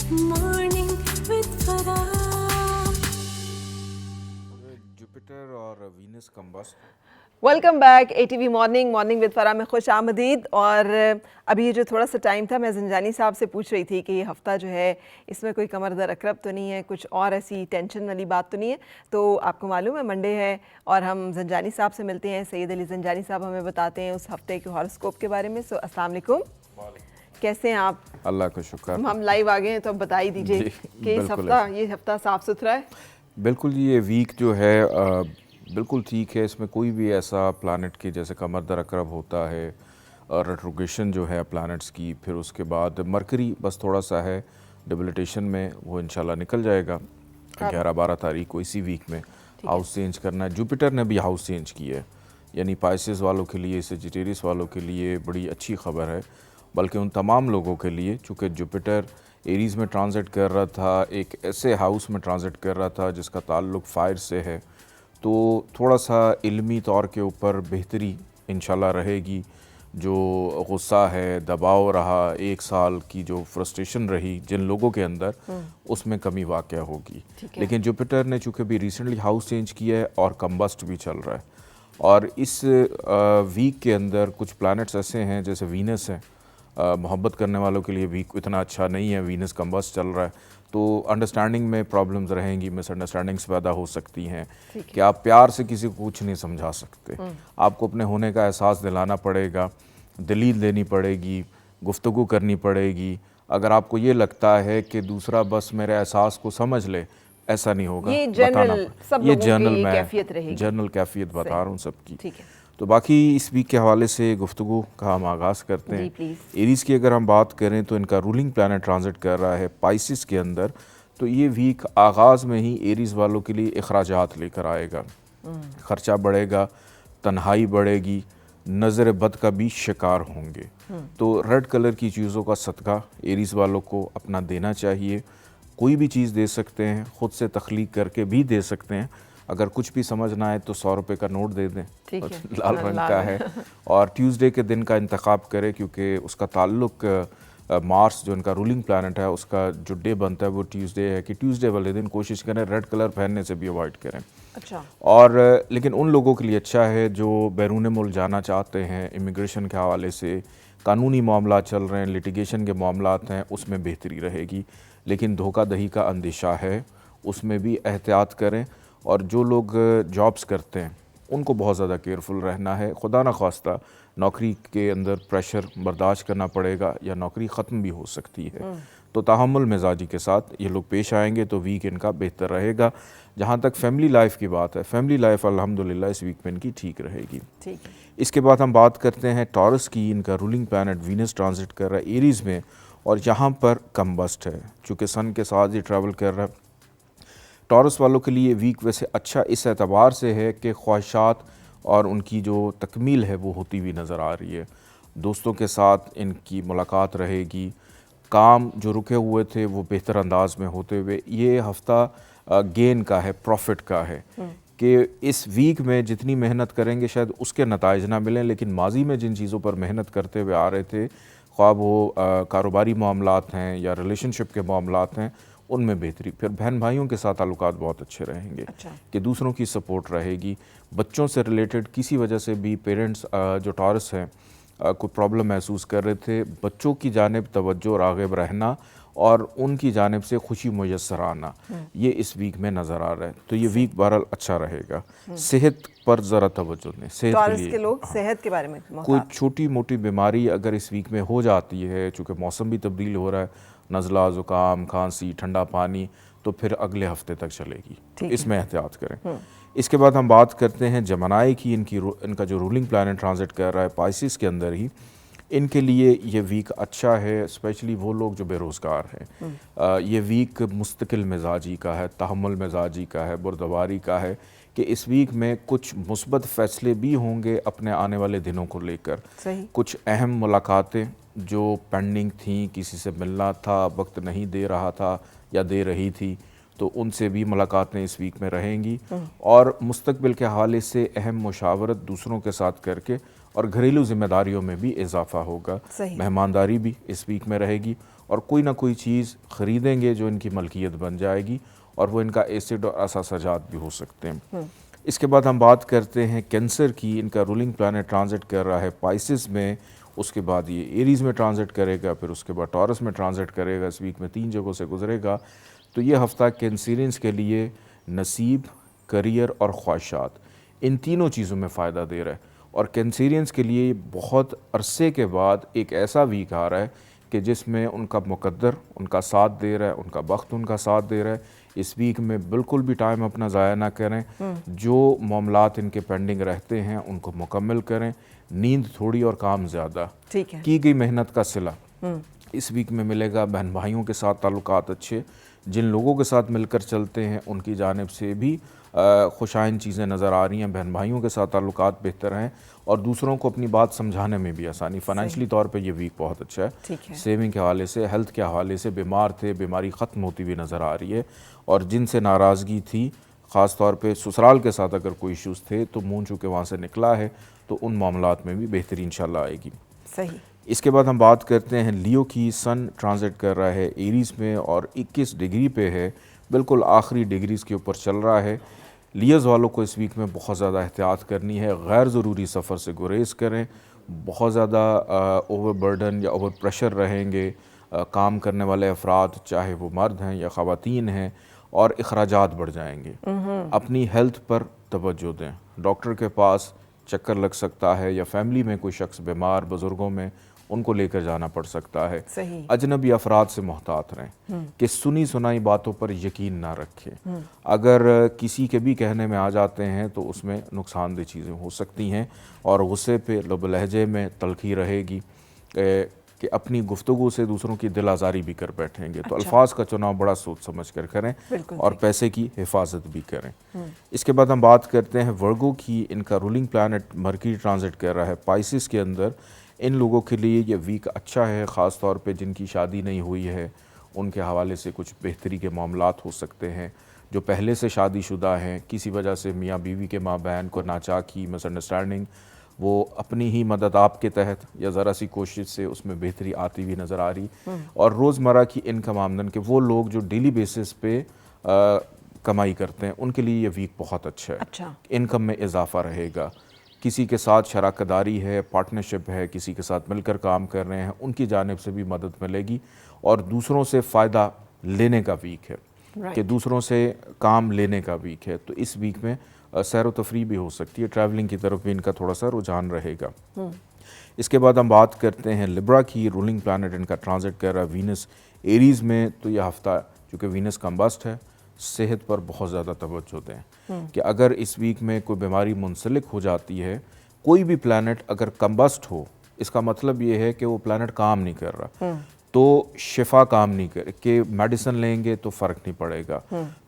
Morning with Farah. Jupiter और Venus combust. Welcome back ATV morning with फरा में खुश आमदीद। और अभी ये जो थोड़ा सा टाइम था, मैं जंजानी साहब से पूछ रही थी कि ये हफ़्ता जो है इसमें कोई कमर दर अकरब तो नहीं है, कुछ और ऐसी टेंशन वाली बात तो नहीं है। तो आपको मालूम है मंडे है और हम जंजानी साहब से मिलते हैं। सैयद अली जंजानी साहब हमें बताते हैं उस हफ्ते के हॉरोस्कोप के बारे में। सो अस्सलाम वालेकुम, कैसे हैं आप? अल्लाह का शुक्र। हम लाइव आ गए हैं तो अब बता ही दीजिए कि इस बिल्कुल ये हफ्ता साफ़ सुथरा है। बिल्कुल ये वीक जो है बिल्कुल ठीक है। इसमें कोई भी ऐसा प्लानट की जैसे कमर दर अकरब होता है, रेट्रोगेशन जो है प्लानट्स की, फिर उसके बाद मरकरी बस थोड़ा सा है डिबिलिटेशन में, वो इंशाल्लाह निकल जाएगा 11-12 तारीख को इसी वीक में। हाउस चेंज करना है, जुपिटर ने भी हाउस चेंज की है, यानी पाइसेस वालों के लिए, सेजिटेरियस वालों के लिए बड़ी अच्छी खबर है। बल्कि उन तमाम लोगों के लिए, चूँकि जुपिटर एरीज़ में ट्रांजिट कर रहा था, एक ऐसे हाउस में ट्रांजिट कर रहा था जिसका ताल्लुक़ फायर से है, तो थोड़ा सा इल्मी तौर के ऊपर बेहतरी इंशाल्लाह रहेगी। जो गुस्सा है, दबाव रहा, एक साल की जो फ्रस्ट्रेशन रही जिन लोगों के अंदर, उसमें कमी वाक़या होगी। लेकिन जुपिटर ने चूँकि भी रिसेंटली हाउस चेंज किया है और कम्बस्ट भी चल रहा है, और इस वीक के अंदर कुछ प्लैनेट्स ऐसे हैं जैसे वीनस है, मोहब्बत करने वालों के लिए वीक इतना अच्छा नहीं है, वीनस कम्बस्ट चल रहा है, तो अंडरस्टैंडिंग में प्रॉब्लम्स रहेंगी, मिसअंडरस्टैंडिंग्स पैदा हो सकती हैं कि आप प्यार से किसी को कुछ नहीं समझा सकते। आपको अपने होने का एहसास दिलाना पड़ेगा, दलील देनी पड़ेगी, गुफ्तगू करनी पड़ेगी। अगर आपको ये लगता है कि दूसरा बस मेरे एहसास को समझ ले, ऐसा नहीं होगा। ये जनरल सब ये लोगों जनरल की मैं कैफियत रहेगी। जनरल कैफियत बता रहा हूँ सबकी। ठीक है, तो बाकी इस वीक के हवाले से गुफ्तगू का हम आगाज़ करते जी हैं। प्लीज़। एरीज़ की अगर हम बात करें तो इनका रूलिंग प्लैनेट ट्रांजिट कर रहा है पाइसिस के अंदर, तो ये वीक आगाज़ में ही एरीज़ वालों के लिए अखराजात लेकर आएगा। ख़र्चा बढ़ेगा, तन्हाई बढ़ेगी, नज़र बद का भी शिकार होंगे। तो रेड कलर की चीज़ों का सदका एरीज़ वालों को अपना देना चाहिए। कोई भी चीज़ दे सकते हैं, ख़ुद से तख्लीक करके भी दे सकते हैं। अगर कुछ भी समझ ना आए तो 100 रुपये का नोट दे दें, लाल रंग का है, और ट्यूसडे के दिन का इंतखाब करें, क्योंकि उसका ताल्लुक मार्स जो इनका रूलिंग प्लैनेट है उसका जो डे बनता है वो ट्यूसडे है, कि ट्यूसडे वाले दिन कोशिश करें रेड कलर पहनने से भी अवॉइड करें। अच्छा। और लेकिन उन लोगों के लिए अच्छा है जो बैरून मुल्क जाना चाहते हैं, इमिग्रेशन के हवाले से कानूनी मामला चल रहे हैं, लिटिगेशन के मामलात हैं, उसमें बेहतरी रहेगी। लेकिन धोखाधड़ी का अंदेशा है, उसमें भी एहतियात करें। और जो लोग जॉब्स करते हैं उनको बहुत ज़्यादा केयरफुल रहना है। खुदा न खास्ता नौकरी के अंदर प्रेशर बर्दाश्त करना पड़ेगा या नौकरी ख़त्म भी हो सकती है, तो तहम्मुल मिजाजी के साथ ये लोग पेश आएंगे तो वीक इनका बेहतर रहेगा। जहाँ तक फैमिली लाइफ की बात है, फैमिली लाइफ अल्हम्दुलिल्लाह इस वीक में इनकी ठीक रहेगी। ठीक है। इसके बाद हम बात करते हैं टॉरस की। इनका रूलिंग प्लैनेट वीनस ट्रांजिट कर रहा है एरीज़ में, और यहाँ पर कम्बस्ट है, चूँकि सन के साथ ही ट्रैवल कर रहा है। टॉरस वालों के लिए वीक वैसे अच्छा इस एतबार से है कि ख्वाहिशात और उनकी जो तकमील है वो होती हुई नज़र आ रही है। दोस्तों के साथ इनकी मुलाकात रहेगी, काम जो रुके हुए थे वो बेहतर अंदाज में होते हुए, ये हफ़्ता गेन का है, प्रॉफिट का है, कि इस वीक में जितनी मेहनत करेंगे शायद उसके नताइज ना मिलें, लेकिन माजी में जिन चीज़ों पर मेहनत करते हुए आ रहे थे, ख्वाब वो कारोबारी मामलात हैं या रिलेशनशिप के मामलात हैं, उनमें बेहतरी। फिर बहन भाइयों के साथ ताल्लुकात बहुत अच्छे रहेंगे। अच्छा। कि दूसरों की सपोर्ट रहेगी। बच्चों से रिलेटेड किसी वजह से भी पेरेंट्स जो टॉरस हैं कोई प्रॉब्लम महसूस कर रहे थे, बच्चों की जानिब तवज्जो राग़िब रहना और उनकी जानिब से खुशी मुयस्सर आना, ये इस वीक में नज़र आ रहा है। तो ये वीक बहरहाल अच्छा रहेगा। सेहत पर ज़रा तवज्जो दें, सेहत के टॉरस लिए। के लोग सेहत के बारे में कोई छोटी मोटी बीमारी अगर इस वीक में हो जाती है, चूँकि मौसम भी तब्दील हो रहा है, नज़ला, ज़ुकाम, खांसी, ठंडा पानी, तो फिर अगले हफ्ते तक चलेगी, तो इसमें एहतियात करें। इसके बाद हम बात करते हैं जमनाई की। इनका जो रूलिंग प्लैनेट ट्रांजिट कर रहा है पाइसिस के अंदर ही, इनके लिए ये वीक अच्छा है, स्पेशली वो लोग जो बेरोज़गार हैं। ये वीक मुस्तकिल मिजाजी का है, तहम्मुल मिजाजी का है, बुरदबारी का है, कि इस वीक में कुछ मुस्बत फ़ैसले भी होंगे अपने आने वाले दिनों को लेकर। कुछ अहम मुलाकातें जो पेंडिंग थी, किसी से मिलना था, वक्त नहीं दे रहा था या दे रही थी, तो उनसे भी मुलाकातें इस वीक में रहेंगी। और मुस्तकबिल के हवाले से अहम मुशावरत दूसरों के साथ करके और घरेलू जिम्मेदारियों में भी इजाफा होगा। सही। मेहमानदारी भी इस वीक में रहेगी और कोई ना कोई चीज़ ख़रीदेंगे जो इनकी मलकियत बन जाएगी और वो इनका एसिड और असासजात भी हो सकते हैं। इसके बाद हम बात करते हैं कैंसर की। इनका रूलिंग प्लैनेट ट्रांजिट कर रहा है पाइसिस में, उसके बाद ये एरीज़ में ट्रांजिट करेगा, फिर उसके बाद टॉरस में ट्रांजिट करेगा। इस वीक में 3 जगहों से गुजरेगा। तो ये हफ़्ता कैंसरियंस के लिए नसीब, करियर और ख्वाहिशात, इन तीनों चीज़ों में फ़ायदा दे रहा है। और कैंसरियंस के लिए बहुत अरसे के बाद एक ऐसा वीक आ रहा है कि जिसमें उनका मुकद्दर उनका साथ दे रहा है, उनका वक्त उनका साथ दे रहा है। इस वीक में बिल्कुल भी टाइम अपना ज़ाया ना करें। जो मामलात इनके पेंडिंग रहते हैं उनको मुकम्मल करें। नींद थोड़ी और काम ज़्यादा, ठीक है। की गई मेहनत का सिला इस वीक में मिलेगा। बहन भाइयों के साथ ताल्लुकात अच्छे, जिन लोगों के साथ मिलकर चलते हैं उनकी जानिब से भी खुशाइन चीज़ें नज़र आ रही हैं। बहन भाइयों के साथ ताल्लुकात बेहतर हैं और दूसरों को अपनी बात समझाने में भी आसानी। फाइनेंशियली तौर पे ये वीक बहुत अच्छा है। ठीक है। सेविंग के हवाले से, हेल्थ के हवाले से, बीमार थे, बीमारी ख़त्म होती हुई नज़र आ रही है। और जिनसे नाराज़गी थी, ख़ास तौर पे ससुराल के साथ अगर कोई इश्यूज़ थे तो मुँह चूँकि वहाँ से निकला है, तो उन मामलात में भी बेहतरी इंशाल्लाह आएगी। सही। इसके बाद हम बात करते हैं लियो की। सन ट्रांजिट कर रहा है एरीज़ में और 21 डिग्री पे है, बिल्कुल आखिरी डिग्रीज़ के ऊपर चल रहा है। लियोज़ वालों को इस वीक में बहुत ज़्यादा एहतियात करनी है। गैर ज़रूरी सफ़र से गुरेज करें। बहुत ज़्यादा ओवर बर्डन या ओवर प्रेशर रहेंगे काम करने वाले अफराद, चाहे वो मर्द हैं या ख़वातीन हैं, और अखराजात बढ़ जाएंगे। अपनी हेल्थ पर तवज्जो दें। डॉक्टर के पास चक्कर लग सकता है या फैमिली में कोई शख्स बीमार, बुज़ुर्गों में उनको लेकर जाना पड़ सकता है। सही। अजनबी अफराद से मोहतात रहें कि सुनी सुनाई बातों पर यकीन ना रखें। अगर किसी के भी कहने में आ जाते हैं तो उसमें नुकसानदेह चीज़ें हो सकती हैं और गुस्से पे लब लहजे में तलखी रहेगी कि अपनी गुफ्तगू से दूसरों की दिल आज़ारी भी कर बैठेंगे। तो अल्फाज का चुनाव बड़ा सोच समझ कर करें और पैसे की हिफाजत भी करें। इसके बाद हम बात करते हैं वर्गो की। इनका रूलिंग प्लैनेट मरकरी ट्रांजिट कर रहा है पाइसिस के अंदर। इन लोगों के लिए ये वीक अच्छा है, ख़ास तौर पे जिनकी शादी नहीं हुई है उनके हवाले से कुछ बेहतरी के मामलात हो सकते हैं। जो पहले से शादीशुदा हैं, किसी वजह से मियाँ बीवी के माँ बहन को नाचाकी, मिसअंडरस्टैंडिंग, वो अपनी ही मदद आपके तहत या ज़रा सी कोशिश से उसमें बेहतरी आती हुई नज़र आ रही। और रोज़मर्रा की इनकम आमदन के वो लोग जो डेली बेसिस पे कमाई करते हैं उनके लिए ये वीक बहुत अच्छा है। अच्छा। इनकम में इजाफा रहेगा। किसी के साथ शराकदारी है, पार्टनरशिप है, किसी के साथ मिलकर काम कर रहे हैं, उनकी जानिब से भी मदद मिलेगी। और दूसरों से फ़ायदा लेने का वीक है कि दूसरों से काम लेने का वीक है। तो इस वीक में सैर व तफरी भी हो सकती है, ट्रैवलिंग की तरफ भी इनका थोड़ा सा रुझान रहेगा। इसके बाद हम बात करते हैं लिब्रा की। रूलिंग प्लैनेट इनका ट्रांजिट कर रहा है वीनस एरीज़ में। तो यह हफ़्ता चूँकि वीनस कम्बस्ट है, सेहत पर बहुत ज़्यादा तवज्जो दें कि अगर इस वीक में कोई बीमारी मुंसलिक हो जाती है, कोई भी प्लैनेट अगर कम्बस्ट हो, इसका मतलब ये है कि वो प्लैनेट काम नहीं कर रहा। तो शिफा काम नहीं करे कि मेडिसिन लेंगे तो फ़र्क नहीं पड़ेगा।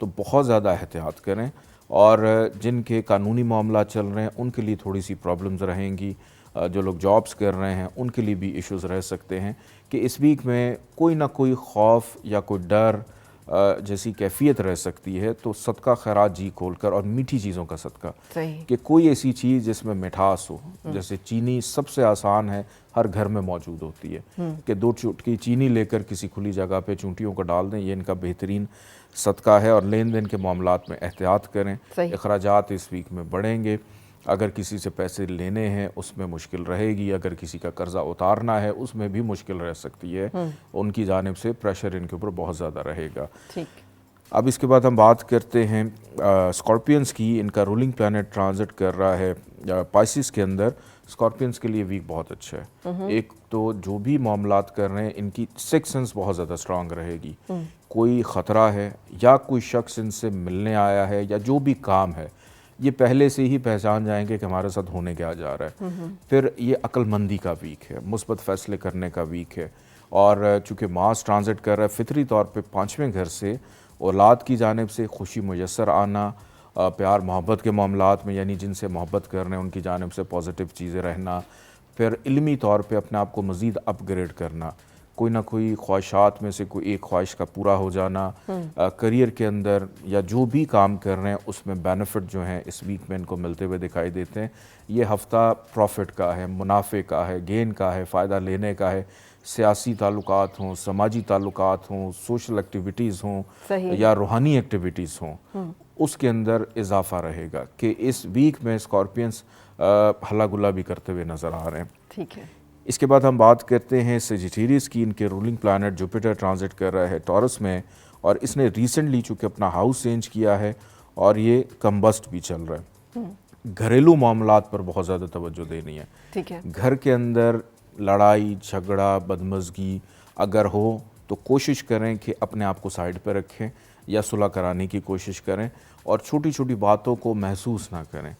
तो बहुत ज़्यादा एहतियात करें। और जिनके कानूनी मामला चल रहे हैं उनके लिए थोड़ी सी प्रॉब्लम्स रहेंगी। जो लोग जॉब्स कर रहे हैं उनके लिए भी इश्यूज़ रह सकते हैं कि इस वीक में कोई ना कोई खौफ या कोई डर जैसी कैफियत रह सकती है। तो सदका खैरात जी खोलकर, और मीठी चीज़ों का सदका, कि कोई ऐसी चीज़ जिसमें मिठास हो, जैसे चीनी सबसे आसान है, हर घर में मौजूद होती है, कि 2 चुटकी चीनी लेकर किसी खुली जगह पे चूंटियों को डाल दें, ये इनका बेहतरीन सदका है। और लेन देन के मामलात में एहतियात करें। अखराजात इस वीक में बढ़ेंगे। अगर किसी से पैसे लेने हैं उसमें मुश्किल रहेगी, अगर किसी का कर्जा उतारना है उसमें भी मुश्किल रह सकती है। उनकी जानिब से प्रेशर इनके ऊपर बहुत ज़्यादा रहेगा। ठीक। अब इसके बाद हम बात करते हैं स्कॉर्पियंस की। इनका रूलिंग प्लैनेट ट्रांजिट कर रहा है पाइसिस के अंदर। स्कॉर्पियंस के लिए वीक बहुत अच्छा है। एक तो जो भी मामलात कर रहे हैं इनकी सिक्स सेंस बहुत ज़्यादा स्ट्रांग रहेगी। कोई ख़तरा है या कोई शख्स इनसे मिलने आया है या जो भी काम है, ये पहले से ही पहचान जाएंगे कि हमारे साथ होने क्या जा रहा है। फिर ये अक्लमंदी का वीक है, मुस्बत फ़ैसले करने का वीक है। और चूँकि मार्स ट्रांजिट कर रहा है, फितरी तौर पे 5वें घर से औलाद की जानिब से खुशी मुयस्सर आना, प्यार मोहब्बत के मामलात में, यानी जिनसे मोहब्बत कर रहे हैं उनकी जानिब से पॉजिटिव चीज़ें रहना, फिर इल्मी तौर पे अपने आप को मज़ीद अपग्रेड करना, कोई ना कोई ख्वाहिशात में से कोई एक ख्वाहिश का पूरा हो जाना, करियर के अंदर या जो भी काम कर रहे हैं उसमें बेनिफिट जो हैं इस वीक में इनको मिलते हुए दिखाई देते हैं। ये हफ़्ता प्रॉफिट का है, मुनाफे का है, गेन का है, फ़ायदा लेने का है। सियासी ताल्लुकात हों, समाजी ताल्लुकात हों, सोशल एक्टिविटीज़ हों या रूहानी एक्टिविटीज़ हों, उसके अंदर इजाफा रहेगा कि इस वीक में स्कॉर्पियंस हल्ला गुल्ला भी करते हुए नज़र आ रहे हैं। ठीक है। इसके बाद हम बात करते हैं सेजिटेरियस की। इनके रूलिंग प्लानट जुपिटर ट्रांजिट कर रहा है टॉरस में, और इसने रिसेंटली चूँकि अपना हाउस चेंज किया है और ये कम्बस्ट भी चल रहा है। घरेलू मामलात पर बहुत ज़्यादा तवज्जो देनी है। ठीक है। घर के अंदर लड़ाई झगड़ा बदमज़गी अगर हो तो कोशिश करें कि अपने आप को साइड पर रखें या सुलह कराने की कोशिश करें और छोटी छोटी बातों को महसूस ना करें।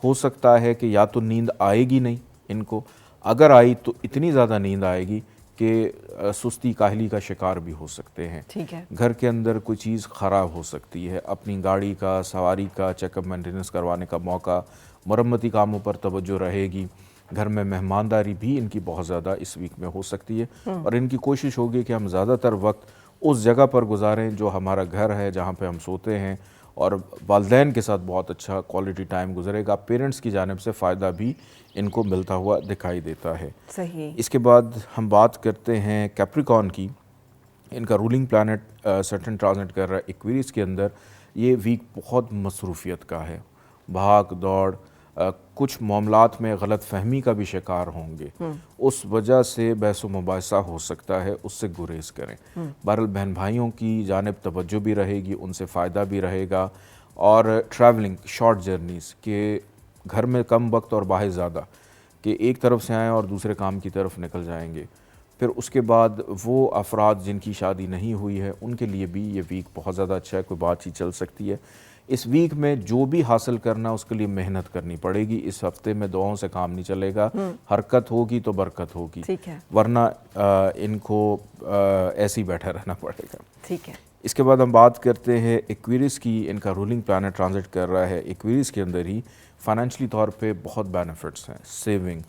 हो सकता है कि या तो नींद आएगी नहीं इनको, अगर आई तो इतनी ज़्यादा नींद आएगी कि सुस्ती काहली का शिकार भी हो सकते हैं। ठीक है। घर के अंदर कोई चीज़ ख़राब हो सकती है, अपनी गाड़ी का सवारी का चेकअप मेंटेनेंस करवाने का मौका, मरम्मती कामों पर तवज्जो रहेगी। घर में मेहमानदारी भी इनकी बहुत ज़्यादा इस वीक में हो सकती है और इनकी कोशिश होगी कि हम ज़्यादातर वक्त उस जगह पर गुजारें जो हमारा घर है, जहाँ पे हम सोते हैं, और वालिदैन के साथ बहुत अच्छा क्वालिटी टाइम गुजरेगा। पेरेंट्स की जानिब से फ़ायदा भी इनको मिलता हुआ दिखाई देता है। सही। इसके बाद हम बात करते हैं कैप्रिकॉर्न की। इनका रूलिंग प्लानट सैटर्न ट्रांजिट कर रहा है एक्वेरियस के अंदर। ये वीक बहुत मसरूफियत का है, भाग दौड़, कुछ मामलात में गलत फहमी का भी शिकार होंगे, उस वजह से बहस व मुबाहिसा हो सकता है, उससे गुरेज करें। बहरहाल बहन भाइयों की जानिब तवज्जो भी रहेगी, उनसे फ़ायदा भी रहेगा। और ट्रैवलिंग शॉर्ट जर्नीज़ के घर में कम वक्त और बाहर ज़्यादा कि एक तरफ से आएँ और दूसरे काम की तरफ निकल जाएंगे। फिर उसके बाद वो अफराद जिनकी शादी नहीं हुई है उनके लिए भी ये वीक बहुत ज़्यादा अच्छा है, कोई बातचीत चल सकती है। इस वीक में जो भी हासिल करना उसके लिए मेहनत करनी पड़ेगी। इस हफ्ते में दुआओं से काम नहीं चलेगा, हरकत होगी तो बरकत होगी, ठीक है। वरना इनको ऐसे ही बैठा रहना पड़ेगा। ठीक है। इसके बाद हम बात करते हैं एक्वेरियस की। इनका रूलिंग प्लैनेट ट्रांजिट कर रहा है एक्वेरियस के अंदर ही। फाइनेंशियली तौर पे बहुत बेनिफिट्स हैं, सेविंग,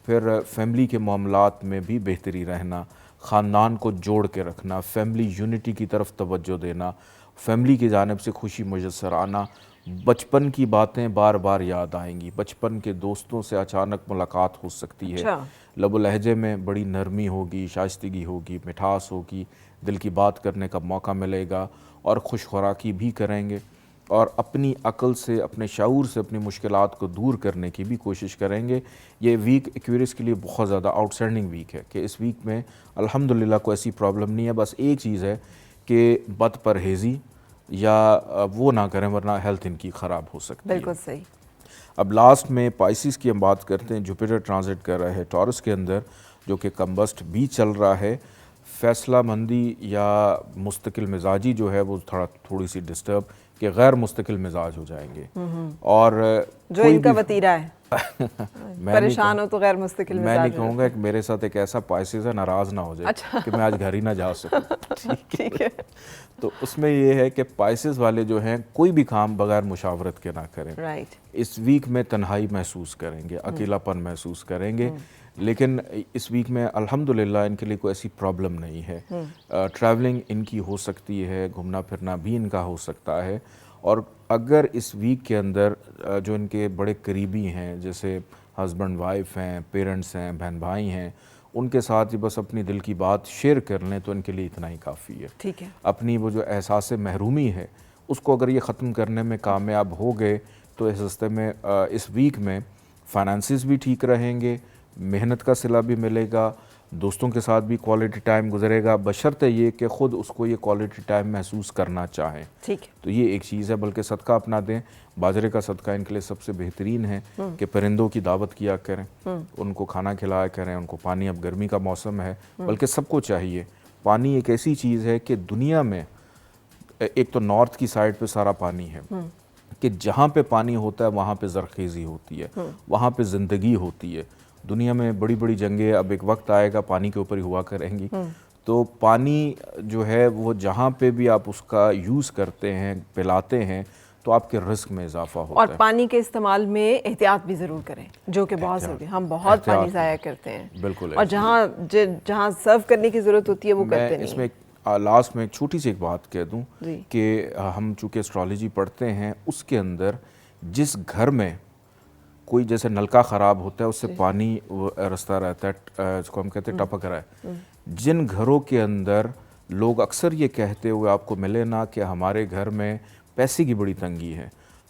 फिर फैमिली के मामलात में भी बेहतरी रहना, ख़ानदान को जोड़ के रखना, फैमिली यूनिटी की तरफ तवज्जो देना, फैमिली की जानिब से खुशी मुयस्सर आना, बचपन की बातें बार बार याद आएंगी, बचपन के दोस्तों से अचानक मुलाकात हो सकती है। अच्छा। लब लहजे में बड़ी नरमी होगी, शाइस्तगी होगी, मिठास होगी, दिल की बात करने का मौका मिलेगा और खुश खुराकी भी करेंगे और अपनी अक्ल से, अपने शऊर से अपनी मुश्किलात को दूर करने की भी कोशिश करेंगे। ये वीक एक्वेरियस के लिए बहुत ज़्यादा आउटस्टैंडिंग वीक है कि इस वीक में अल्हम्दुलिल्लाह कोई ऐसी प्रॉब्लम नहीं है। बस एक चीज़ है कि बद परहेज़ी या वो ना करें वरना हेल्थ इनकी ख़राब हो सकती है। बिल्कुल सही। अब लास्ट में पाइसिस की हम बात करते हैं। जुपिटर ट्रांजिट कर रहा है टॉरस के अंदर, जो कि कम्बस्ट भी चल रहा है। फैसला मंदी या मुस्तकिल मिजाजी जो है वो थोड़ी सी डिस्टर्ब, कि गैर मुस्तकिल मिजाज हो जाएंगे और जो इनका वतीरा है परेशान हो तो गैर मुस्तकिल मैं नहीं कहूँगा कि मेरे साथ एक ऐसा पाइसिस है नाराज़ ना हो जाए अच्छा। कि मैं आज घर ही ना जा सकूँ। ठीक है। तो उसमें ये है कि पाइसिस वाले जो हैं कोई भी काम बगैर मुशावरत के ना करें। राइट। इस वीक में तन्हाई महसूस करेंगे, अकेलापन महसूस करेंगे, लेकिन इस वीक में अल्हम्दुलिल्लाह इनके लिए कोई ऐसी प्रॉब्लम नहीं है। ट्रैवलिंग इनकी हो सकती है, घूमना फिरना भी इनका हो सकता है। और अगर इस वीक के अंदर जो इनके बड़े करीबी हैं, जैसे हस्बैंड वाइफ हैं, पेरेंट्स हैं, बहन भाई हैं, उनके साथ ही बस अपनी दिल की बात शेयर कर लें तो इनके लिए इतना ही काफ़ी है। ठीक है। अपनी वो जो एहसास महरूमी है उसको अगर ये ख़त्म करने में कामयाब हो गए तो इस हफ्ते में, इस वीक में फाइनेंसिस भी ठीक रहेंगे, मेहनत का सिला भी मिलेगा, दोस्तों के साथ भी क्वालिटी टाइम गुजरेगा, बशर्ते ये कि ख़ुद उसको ये क्वालिटी टाइम महसूस करना चाहें। ठीक है। तो ये एक चीज़ है। बल्कि सदका अपना दें, बाजरे का सदका इनके लिए सबसे बेहतरीन है कि परिंदों की दावत किया करें, उनको खाना खिलाया करें, उनको पानी, अब गर्मी का मौसम है, बल्कि सबको चाहिए पानी। एक ऐसी चीज़ है कि दुनिया में एक तो नॉर्थ की साइड पे सारा पानी है कि जहाँ पे पानी होता है वहाँ पे ज़रखेज़ी होती है, वहाँ पे ज़िंदगी होती है। दुनिया में बड़ी बड़ी जंगें अब एक वक्त आएगा पानी के ऊपर ही हुआ करेंगी। तो पानी जो है वो जहाँ पे भी आप उसका यूज़ करते हैं, पिलाते हैं, तो आपके रिस्क में इजाफा होता और है। पानी के इस्तेमाल में एहतियात भी ज़रूर करें, जो कि बहुत ज़रूरी है। हम बहुत एहतियात पानी ज़ाया करते हैं, बिल्कुल और जहाँ सर्व करने की ज़रूरत होती है वो करते मैं नहीं इसमें लास्ट में एक छोटी सी एक बात कह दूं जी। कि हम चूँकि एस्ट्रोलॉजी पढ़ते हैं, उसके अंदर जिस घर में कोई जैसे नलका ख़राब होता है उससे पानी रास्ता रहता है, जिसको हम कहते हैं टपक रहा है, जिन घरों के अंदर लोग अक्सर ये कहते हुए आपको मिले ना कि हमारे घर में पैसे की बड़ी तंगी है,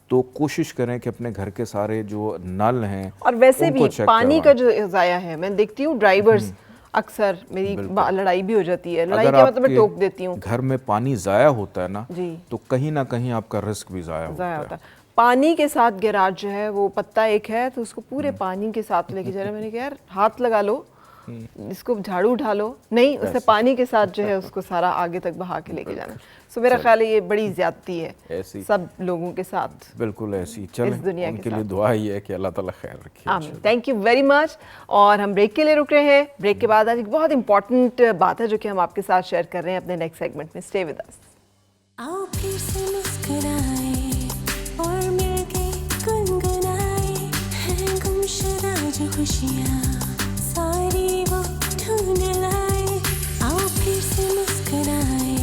तो कोशिश करें कि अपने घर के सारे जो नल हैं और वैसे उनको भी चेक पानी करवाएं। का जो ज़ाया है, मैं देखती हूँ ड्राइवर्स अक्सर, मेरी लड़ाई भी हो जाती है, लड़ाई अगर का मतलब मैं आपके टोक देती हूँ घर में पानी ज़ाया होता है ना, जी, तो कहीं ना कहीं आपका रिस्क भी ज़ाया होता ज़ाया है। होता है। पानी के साथ गैराज जो है वो पत्ता एक है, तो उसको पूरे पानी के साथ लेके जा रहे हैं। मैंने कहा यार हाथ लगा लो, इसको झाड़ू उठा लो, नहीं, उससे पानी के साथ जो है उसको सारा आगे तक बहा के लेके जाना। सो मेरा ख्याल है ये बड़ी ज्यादती है ऐसी सब लोगों के साथ, बिल्कुल ऐसी चलें, इस दुनिया के उनके लिए साथ। दुआ ही है कि अल्लाह ताला खैर रखे। आमीन। Thank you very much. और हम ब्रेक के लिए रुक रहे हैं। ब्रेक के बाद आज एक बहुत इंपॉर्टेंट बात है जो कि हम आपके साथ शेयर कर रहे हैं अपने नेक्स्ट सेगमेंट में। Stay with us. आओ फिर से मुस्कुराए और मिलके गुनगुनाए, हैं गुमशुदा जो खुशियाँ सारी वो ढूंढ लाए। आओ फिर से मुस्कुराए